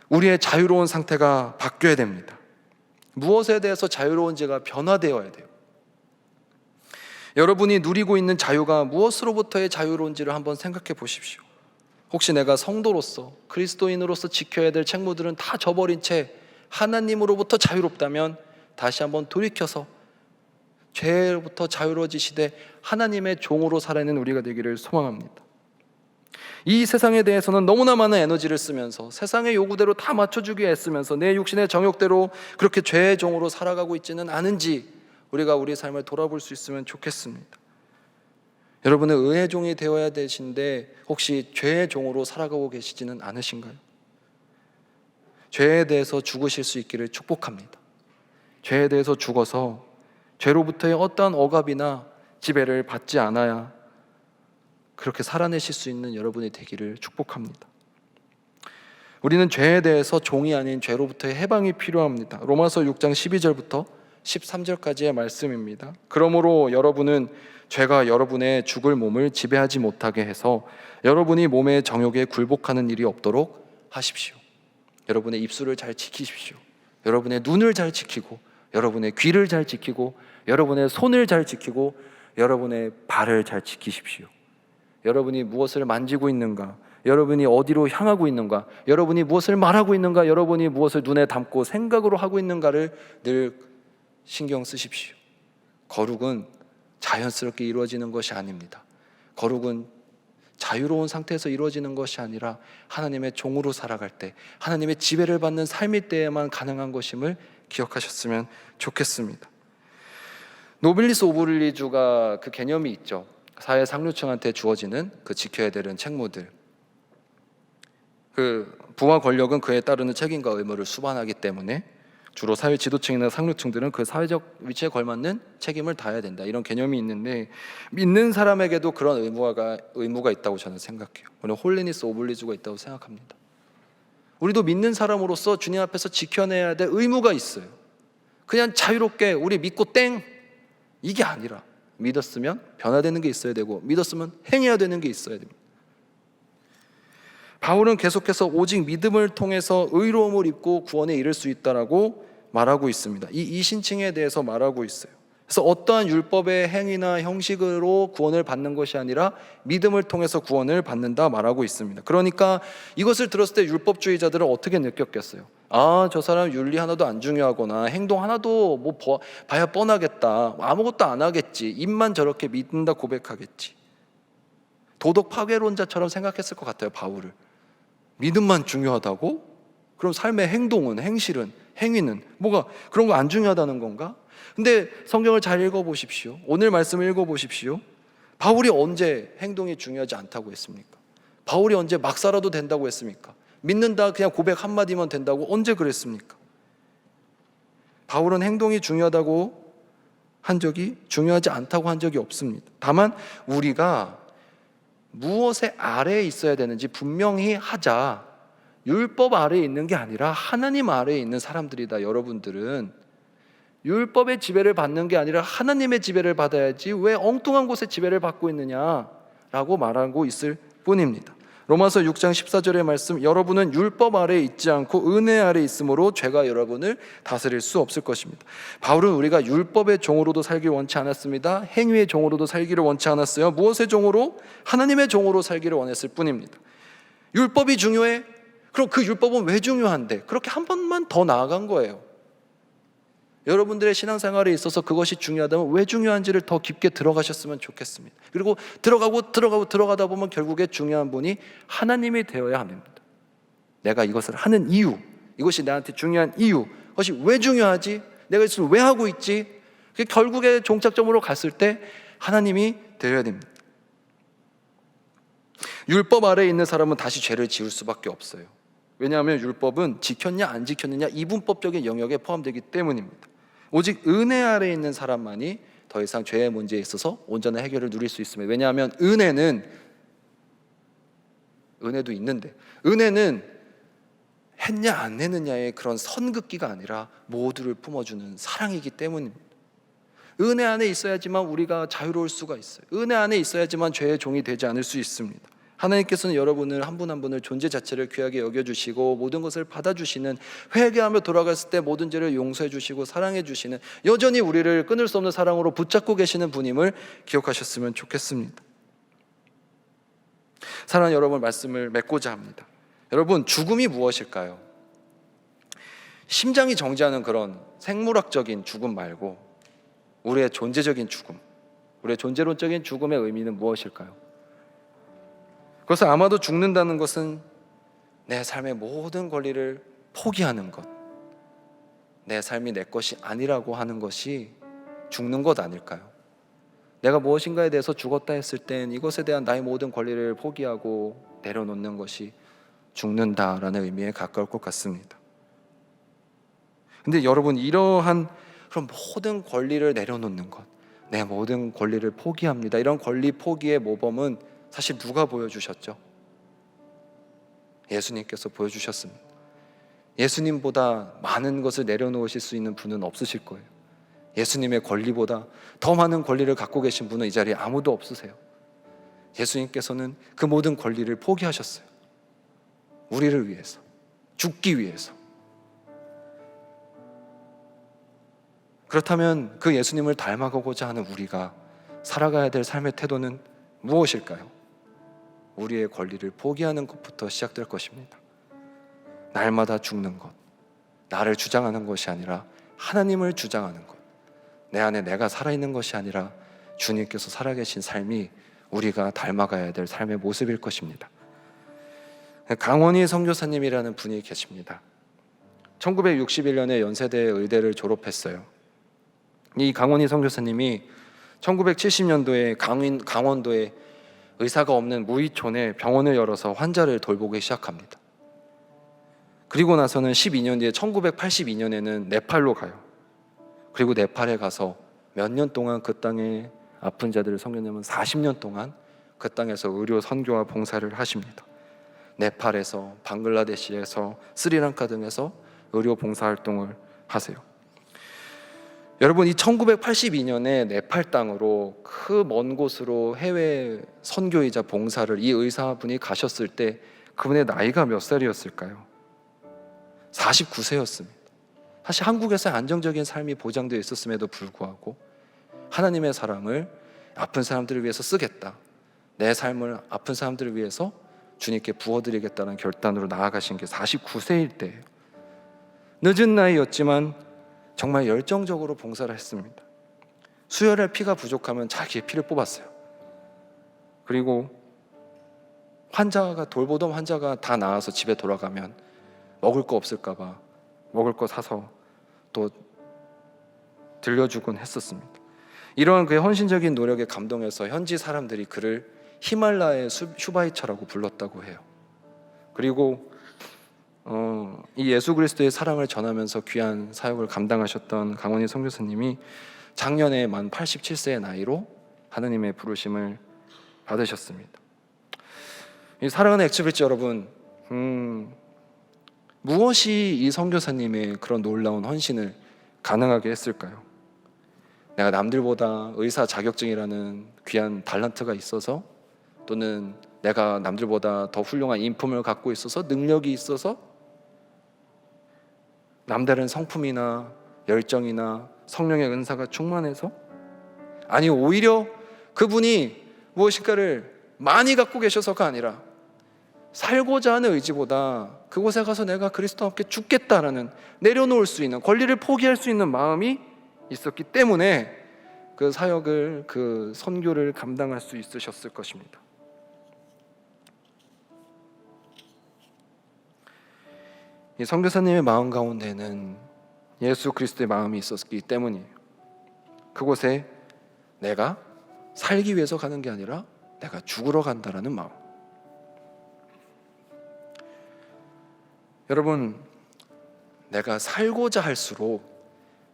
우리의 자유로운 상태가 바뀌어야 됩니다. 무엇에 대해서 자유로운지가 변화되어야 돼요. 여러분이 누리고 있는 자유가 무엇으로부터의 자유로운지를 한번 생각해 보십시오. 혹시 내가 성도로서 그리스도인으로서 지켜야 될 책무들은 다 저버린 채 하나님으로부터 자유롭다면 다시 한번 돌이켜서 죄로부터 자유로워지시되 하나님의 종으로 살아있는 우리가 되기를 소망합니다. 이 세상에 대해서는 너무나 많은 에너지를 쓰면서 세상의 요구대로 다 맞춰주기 애쓰면서 내 육신의 정욕대로 그렇게 죄의 종으로 살아가고 있지는 않은지 우리가 우리 삶을 돌아볼 수 있으면 좋겠습니다. 여러분은 의의 종이 되어야 되신데 혹시 죄의 종으로 살아가고 계시지는 않으신가요? 죄에 대해서 죽으실 수 있기를 축복합니다. 죄에 대해서 죽어서 죄로부터의 어떠한 억압이나 지배를 받지 않아야 그렇게 살아내실 수 있는 여러분이 되기를 축복합니다. 우리는 죄에 대해서 종이 아닌 죄로부터의 해방이 필요합니다. 로마서 6장 12절부터 13절까지의 말씀입니다. 그러므로 여러분은 죄가 여러분의 죽을 몸을 지배하지 못하게 해서 여러분이 몸의 정욕에 굴복하는 일이 없도록 하십시오. 여러분의 입술을 잘 지키십시오. 여러분의 눈을 잘 지키고 여러분의 귀를 잘 지키고 여러분의 손을 잘 지키고 여러분의 발을 잘 지키십시오. 여러분이 무엇을 만지고 있는가, 여러분이 어디로 향하고 있는가, 여러분이 무엇을 말하고 있는가, 여러분이 무엇을 눈에 담고 생각으로 하고 있는가를 늘 신경 쓰십시오. 거룩은 자연스럽게 이루어지는 것이 아닙니다. 거룩은 자유로운 상태에서 이루어지는 것이 아니라 하나님의 종으로 살아갈 때, 하나님의 지배를 받는 삶일 때에만 가능한 것임을 기억하셨으면 좋겠습니다. 노빌리스 오블리주가 그 개념이 있죠. 사회 상류층한테 주어지는 그 지켜야 되는 책무들. 그 부와 권력은 그에 따르는 책임과 의무를 수반하기 때문에 주로 사회 지도층이나 상류층들은 그 사회적 위치에 걸맞는 책임을 다해야 된다, 이런 개념이 있는데 믿는 사람에게도 그런 의무가 있다고 저는 생각해요. 오늘 홀리니스 오블리주가 있다고 생각합니다. 우리도 믿는 사람으로서 주님 앞에서 지켜내야 될 의무가 있어요. 그냥 자유롭게 우리 믿고 땡 이게 아니라 믿었으면 변화되는 게 있어야 되고 믿었으면 행해야 되는 게 있어야 됩니다. 바울은 계속해서 오직 믿음을 통해서 의로움을 입고 구원에 이를 수 있다라고 말하고 있습니다. 이 이신칭에 대해서 말하고 있어요. 그래서 어떠한 율법의 행위나 형식으로 구원을 받는 것이 아니라 믿음을 통해서 구원을 받는다 말하고 있습니다. 그러니까 이것을 들었을 때 율법주의자들은 어떻게 느꼈겠어요? 아, 저 사람 윤리 하나도 안 중요하거나 행동 하나도 뭐 봐야 뻔하겠다, 아무것도 안 하겠지, 입만 저렇게 믿는다 고백하겠지. 도덕 파괴론자처럼 생각했을 것 같아요. 바울을. 믿음만 중요하다고? 그럼 삶의 행동은, 행실은, 행위는 뭐가 그런 거 안 중요하다는 건가? 근데 성경을 잘 읽어보십시오. 오늘 말씀을 읽어보십시오. 바울이 언제 행동이 중요하지 않다고 했습니까? 바울이 언제 막 살아도 된다고 했습니까? 믿는다 그냥 고백 한마디면 된다고 언제 그랬습니까? 바울은 행동이 중요하다고 한 적이, 중요하지 않다고 한 적이 없습니다. 다만 우리가 무엇의 아래에 있어야 되는지 분명히 하자. 율법 아래에 있는 게 아니라 하나님 아래에 있는 사람들이다. 여러분들은 율법의 지배를 받는 게 아니라 하나님의 지배를 받아야지 왜 엉뚱한 곳에 지배를 받고 있느냐라고 말하고 있을 뿐입니다. 로마서 6장 14절의 말씀, 여러분은 율법 아래에 있지 않고 은혜 아래에 있으므로 죄가 여러분을 다스릴 수 없을 것입니다. 바울은 우리가 율법의 종으로도 살기를 원치 않았습니다. 행위의 종으로도 살기를 원치 않았어요. 무엇의 종으로? 하나님의 종으로 살기를 원했을 뿐입니다. 율법이 중요해? 그럼 그 율법은 왜 중요한데? 그렇게 한 번만 더 나아간 거예요. 여러분들의 신앙생활에 있어서 그것이 중요하다면 왜 중요한지를 더 깊게 들어가셨으면 좋겠습니다. 그리고 들어가다 보면 결국에 중요한 분이 하나님이 되어야 합니다. 내가 이것을 하는 이유, 이것이 나한테 중요한 이유, 그것이 왜 중요하지? 내가 이것을 왜 하고 있지? 결국에 종착점으로 갔을 때 하나님이 되어야 됩니다. 율법 아래에 있는 사람은 다시 죄를 지을 수밖에 없어요. 왜냐하면 율법은 지켰냐 안 지켰느냐 이분법적인 영역에 포함되기 때문입니다. 오직 은혜 아래에 있는 사람만이 더 이상 죄의 문제에 있어서 온전한 해결을 누릴 수 있습니다. 왜냐하면 은혜도 있는데 은혜는 했냐 안 했느냐의 그런 선긋기가 아니라 모두를 품어주는 사랑이기 때문입니다. 은혜 안에 있어야지만 우리가 자유로울 수가 있어요. 은혜 안에 있어야지만 죄의 종이 되지 않을 수 있습니다. 하나님께서는 여러분을 한 분 한 분을 존재 자체를 귀하게 여겨주시고 모든 것을 받아주시는, 회개하며 돌아갔을 때 모든 죄를 용서해 주시고 사랑해 주시는, 여전히 우리를 끊을 수 없는 사랑으로 붙잡고 계시는 분임을 기억하셨으면 좋겠습니다. 사랑하는 여러분, 말씀을 맺고자 합니다. 여러분, 죽음이 무엇일까요? 심장이 정지하는 그런 생물학적인 죽음 말고 우리의 존재적인 죽음, 우리의 존재론적인 죽음의 의미는 무엇일까요? 그것은 아마도 죽는다는 것은 내 삶의 모든 권리를 포기하는 것, 내 삶이 내 것이 아니라고 하는 것이 죽는 것 아닐까요? 내가 무엇인가에 대해서 죽었다 했을 땐 이것에 대한 나의 모든 권리를 포기하고 내려놓는 것이 죽는다라는 의미에 가까울 것 같습니다. 근데 여러분, 이러한 그런 모든 권리를 내려놓는 것, 내 모든 권리를 포기합니다, 이런 권리 포기의 모범은 사실 누가 보여주셨죠? 예수님께서 보여주셨습니다. 예수님보다 많은 것을 내려놓으실 수 있는 분은 없으실 거예요. 예수님의 권리보다 더 많은 권리를 갖고 계신 분은 이 자리에 아무도 없으세요. 예수님께서는 그 모든 권리를 포기하셨어요. 우리를 위해서, 죽기 위해서. 그렇다면 그 예수님을 닮아가고자 하는 우리가 살아가야 될 삶의 태도는 무엇일까요? 우리의 권리를 포기하는 것부터 시작될 것입니다. 날마다 죽는 것, 나를 주장하는 것이 아니라 하나님을 주장하는 것, 내 안에 내가 살아있는 것이 아니라 주님께서 살아계신 삶이 우리가 닮아가야 될 삶의 모습일 것입니다. 강원희 선교사님이라는 분이 계십니다. 1961년에 연세대 의대를 졸업했어요. 이 강원희 선교사님이 1970년도에 강원도에 의사가 없는 무의촌에 병원을 열어서 환자를 돌보기 시작합니다. 그리고 나서는 12년 뒤에 1982년에는 네팔로 가요. 그리고 네팔에 가서 몇 년 동안 그 땅에 아픈 자들을 섬기려면 40년 동안 그 땅에서 의료 선교와 봉사를 하십니다. 네팔에서, 방글라데시에서, 스리랑카 등에서 의료 봉사 활동을 하세요. 여러분, 이 1982년에 네팔 땅으로 그 먼 곳으로 해외 선교이자 봉사를 이 의사분이 가셨을 때 그분의 나이가 몇 살이었을까요? 49세였습니다. 사실 한국에서 안정적인 삶이 보장되어 있었음에도 불구하고 하나님의 사랑을 아픈 사람들을 위해서 쓰겠다, 내 삶을 아픈 사람들을 위해서 주님께 부어드리겠다는 결단으로 나아가신 게 49세일 때예요. 늦은 나이였지만 정말 열정적으로 봉사를 했습니다. 수혈할 피가 부족하면 자기의 피를 뽑았어요. 그리고 돌보던 환자가 다 나아서 집에 돌아가면 먹을 거 없을까 봐 먹을 거 사서 또 들려주곤 했었습니다. 이러한 그의 헌신적인 노력에 감동해서 현지 사람들이 그를 히말라야의 슈바이처라고 불렀다고 해요. 그리고 이 예수 그리스도의 사랑을 전하면서 귀한 사역을 감당하셨던 강원희 선교사님이 작년에 만 87세의 나이로 하나님의 부르심을 받으셨습니다. 이 사랑하는 엑스브릿지 여러분, 무엇이 이 선교사님의 그런 놀라운 헌신을 가능하게 했을까요? 내가 남들보다 의사 자격증이라는 귀한 달란트가 있어서, 또는 내가 남들보다 더 훌륭한 인품을 갖고 있어서, 능력이 있어서, 남다른 성품이나 열정이나 성령의 은사가 충만해서? 아니, 오히려 그분이 무엇인가를 많이 갖고 계셔서가 아니라 살고자 하는 의지보다 그곳에 가서 내가 그리스도와 함께 죽겠다라는, 내려놓을 수 있는, 권리를 포기할 수 있는 마음이 있었기 때문에 그 사역을, 그 선교를 감당할 수 있으셨을 것입니다. 이 선교사님의 마음 가운데는 예수 그리스도의 마음이 있었기 때문이에요. 그곳에 내가 살기 위해서 가는 게 아니라 내가 죽으러 간다라는 마음. 여러분, 내가 살고자 할수록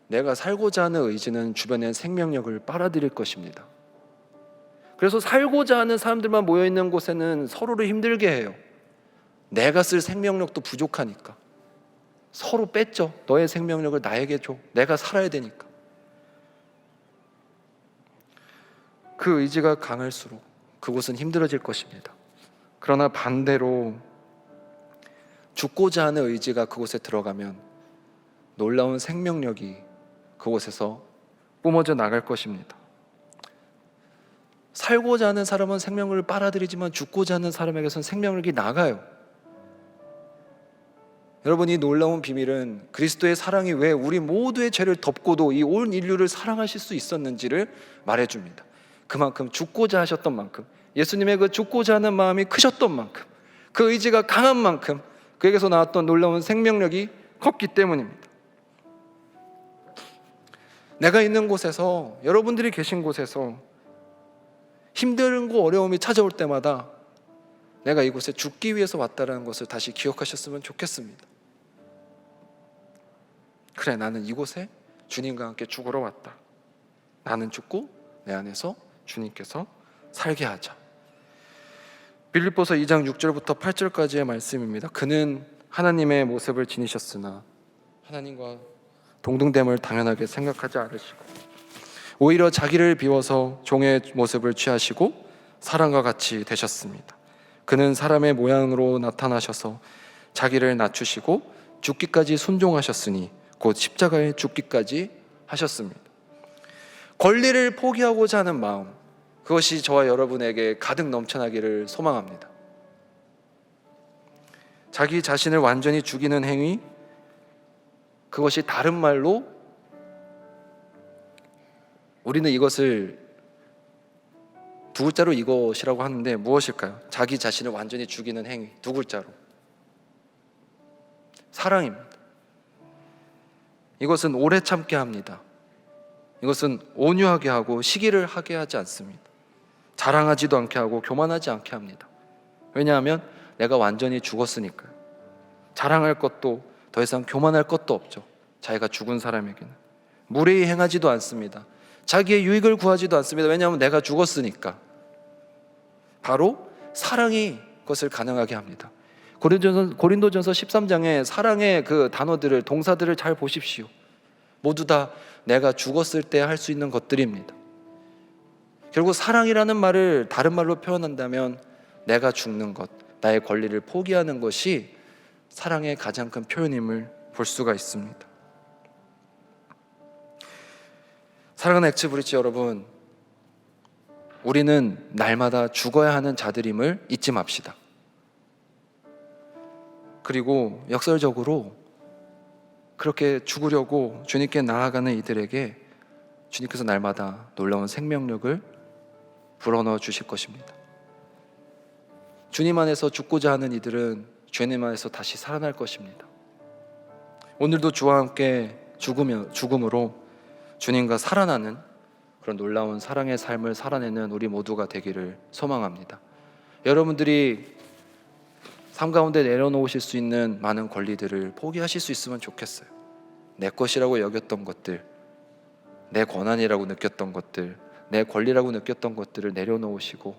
내가 살고자 하는 의지는 주변의 생명력을 빨아들일 것입니다. 그래서 살고자 하는 사람들만 모여있는 곳에는 서로를 힘들게 해요. 내가 쓸 생명력도 부족하니까 서로 뺐죠. 너의 생명력을 나에게 줘. 내가 살아야 되니까. 그 의지가 강할수록 그곳은 힘들어질 것입니다. 그러나 반대로 죽고자 하는 의지가 그곳에 들어가면 놀라운 생명력이 그곳에서 뿜어져 나갈 것입니다. 살고자 하는 사람은 생명을 빨아들이지만 죽고자 하는 사람에게서는 생명력이 나가요. 여러분, 이 놀라운 비밀은 그리스도의 사랑이 왜 우리 모두의 죄를 덮고도 이 온 인류를 사랑하실 수 있었는지를 말해줍니다. 그만큼 죽고자 하셨던 만큼, 예수님의 그 죽고자 하는 마음이 크셨던 만큼, 그 의지가 강한 만큼 그에게서 나왔던 놀라운 생명력이 컸기 때문입니다. 내가 있는 곳에서, 여러분들이 계신 곳에서 힘든 거 어려움이 찾아올 때마다 내가 이곳에 죽기 위해서 왔다는 것을 다시 기억하셨으면 좋겠습니다. 그래, 나는 이곳에 주님과 함께 죽으러 왔다. 나는 죽고 내 안에서 주님께서 살게 하자. 빌립보서 2장 6절부터 8절까지의 말씀입니다. 그는 하나님의 모습을 지니셨으나 하나님과 동등됨을 당연하게 생각하지 않으시고 오히려 자기를 비워서 종의 모습을 취하시고 사람과 같이 되셨습니다. 그는 사람의 모양으로 나타나셔서 자기를 낮추시고 죽기까지 순종하셨으니 곧 십자가에 죽기까지 하셨습니다. 권리를 포기하고자 하는 마음, 그것이 저와 여러분에게 가득 넘쳐나기를 소망합니다. 자기 자신을 완전히 죽이는 행위, 그것이 다른 말로 우리는 이것을 두 글자로 이것이라고 하는데 무엇일까요? 자기 자신을 완전히 죽이는 행위, 두 글자로 사랑입니다. 이것은 오래 참게 합니다. 이것은 온유하게 하고 시기를 하게 하지 않습니다. 자랑하지도 않게 하고 교만하지 않게 합니다. 왜냐하면 내가 완전히 죽었으니까요. 자랑할 것도 더 이상 교만할 것도 없죠. 자기가 죽은 사람에게는 무례히 행하지도 않습니다. 자기의 유익을 구하지도 않습니다. 왜냐하면 내가 죽었으니까. 바로 사랑이 그것을 가능하게 합니다. 고린도전서 13장에 사랑의 그 단어들을, 동사들을 잘 보십시오. 모두 다 내가 죽었을 때 할 수 있는 것들입니다. 결국 사랑이라는 말을 다른 말로 표현한다면 내가 죽는 것, 나의 권리를 포기하는 것이 사랑의 가장 큰 표현임을 볼 수가 있습니다. 사랑하는 엑스브리지 여러분, 우리는 날마다 죽어야 하는 자들임을 잊지 맙시다. 그리고 역설적으로 그렇게 죽으려고 주님께 나아가는 이들에게 주님께서 날마다 놀라운 생명력을 불어넣어 주실 것입니다. 주님 안에서 죽고자 하는 이들은 주님 안에서 다시 살아날 것입니다. 오늘도 주와 함께 죽음으로 주님과 살아나는 그런 놀라운 사랑의 삶을 살아내는 우리 모두가 되기를 소망합니다. 여러분들이 삶 가운데 내려놓으실 수 있는 많은 권리들을 포기하실 수 있으면 좋겠어요. 내 것이라고 여겼던 것들, 내 권한이라고 느꼈던 것들, 내 권리라고 느꼈던 것들을 내려놓으시고,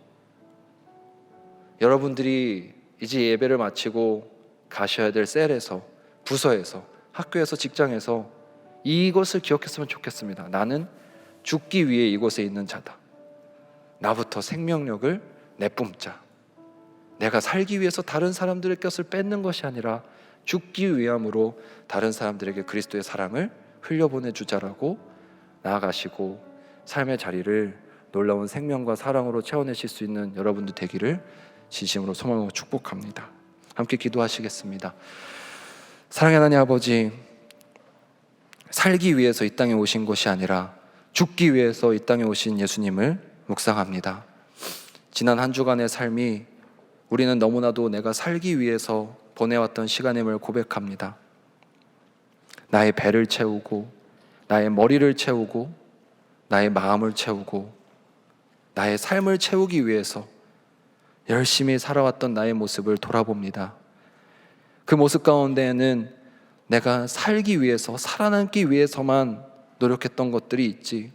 여러분들이 이제 예배를 마치고 가셔야 될 셀에서, 부서에서, 학교에서, 직장에서 이것을 기억했으면 좋겠습니다. 나는 죽기 위해 이곳에 있는 자다. 나부터 생명력을 내뿜자. 내가 살기 위해서 다른 사람들의 것을 뺏는 것이 아니라 죽기 위함으로 다른 사람들에게 그리스도의 사랑을 흘려보내주자라고 나아가시고 삶의 자리를 놀라운 생명과 사랑으로 채워내실 수 있는 여러분들 되기를 진심으로 소망하고 축복합니다. 함께 기도하시겠습니다. 사랑의 하나님 아버지, 살기 위해서 이 땅에 오신 것이 아니라 죽기 위해서 이 땅에 오신 예수님을 묵상합니다. 지난 한 주간의 삶이 우리는 너무나도 내가 살기 위해서 보내왔던 시간임을 고백합니다. 나의 배를 채우고 나의 머리를 채우고 나의 마음을 채우고 나의 삶을 채우기 위해서 열심히 살아왔던 나의 모습을 돌아봅니다. 그 모습 가운데에는 내가 살기 위해서, 살아남기 위해서만 노력했던 것들이 있지,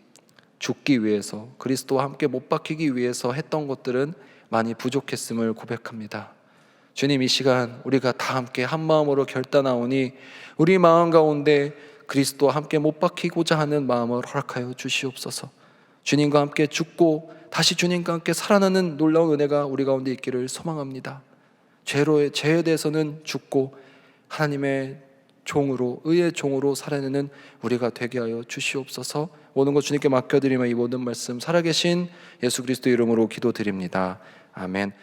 죽기 위해서, 그리스도와 함께 못 박히기 위해서 했던 것들은 많이 부족했음을 고백합니다. 주님, 이 시간 우리가 다 함께 한 마음으로 결단하오니 우리 마음 가운데 그리스도와 함께 못 박히고자 하는 마음을 허락하여 주시옵소서. 주님과 함께 죽고 다시 주님과 함께 살아나는 놀라운 은혜가 우리 가운데 있기를 소망합니다. 죄에 대해서는 죽고 하나님의 종으로, 의의 종으로 살아내는 우리가 되게 하여 주시옵소서. 모든 것 주님께 맡겨드리며 이 모든 말씀 살아계신 예수 그리스도 이름으로 기도드립니다. 아멘.